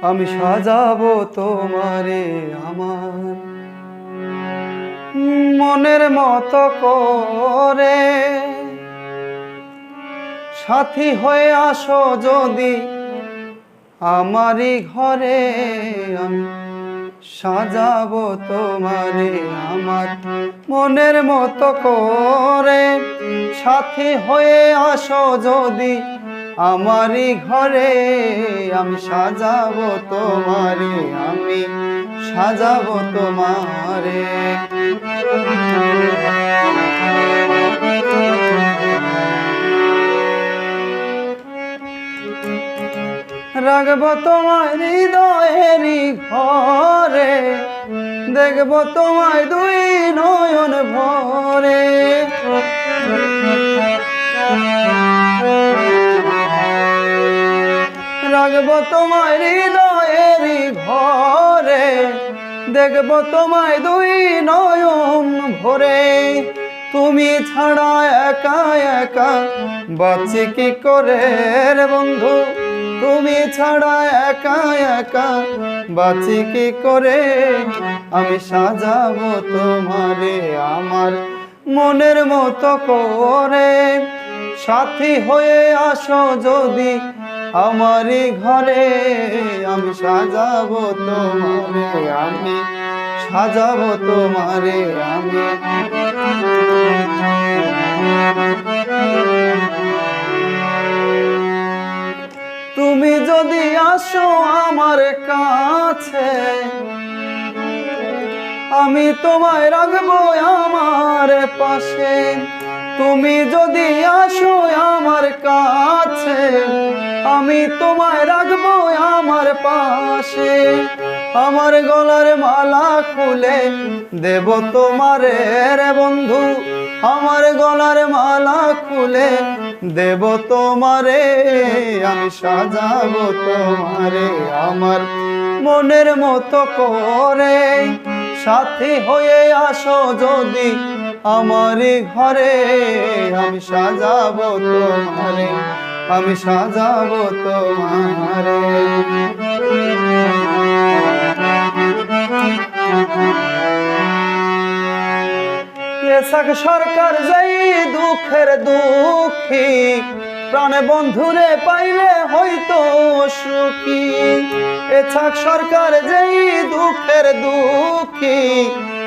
আমি সাজাবো তোমারে আমার মনের মতো করে। সাথী হয়ে আসো যদি আমারই ঘরে, আমি সাজাবো তোমারে আমার মনের মতো করে। সাথী হয়ে আসো যদি আমারই ঘরে, আমি সাজাবো তোমারে, আমি সাজাবো তোমারে। রাখবো তোমায় হৃদয়েরই ঘরে, দেখবো তোমায় দুই নয়ন ভরে। রাখবো তোমায় হৃদয়েরই ঘরে, দেখবো তোমায় দুই নয়ন ভরে। তুমি ছাড়া একা একা বাঁচি কি করে রে বন্ধু, তুমি ছাড়া একা একা বাঁচি কি করে। আমি সাজাবো তোমারে আমার মনের মতো করে। সাথী হয়ে আসো যদি আমারই ঘরে, আমি সাজাবো তোমারে, আমি সাজাবো তোমারে, আমি। তুমি যদি আসো আমার কাছে, আমি তোমায় রাখবো আমার পাশে। তুমি যদি আসো আমার কাছে, আমি তোমায় রাখবো আমার পাশে। আমার গলার মালা খুলে দেব তোমারে রে বন্ধু, আমার গলার মালা খুলে দেব তোমারে। আমি সাজাবো তোমারে আমার মনের মতো করে। সাথী হয়ে আসো যদি আমারই ঘরে, আমি সাজাবো তোমারে, আমি সাজাবো তোমারে। এসাক সরকার যাই দুঃখের দুঃখী, প্রাণে বন্ধুরে পাইলে হয়তো সুখী। এসাক সরকার যাই দুঃখের দুঃখী,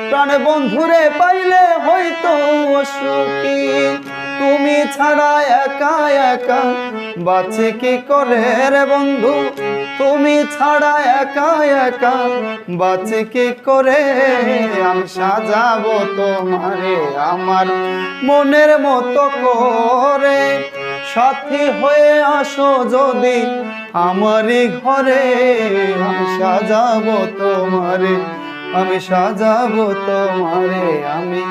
প্রাণে বন্ধুরে পাইলে হয়তো সুখী। তুমি ছাড়া একা একা বাঁচি কি করে রে বন্ধু, তুমি ছাড়া একা একা বাঁচি কি করে। আমি সাজাবো তোমারে আমার মনের মতো করে। সাথী হয়ে আসো যদি আমারই ঘরে, আমি সাজাবো তোমারে, আমি সাজাবো তোমারে, আমি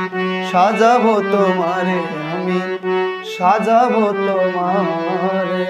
সাজাবো তোমারে, আমি সাজাবো তোমারে।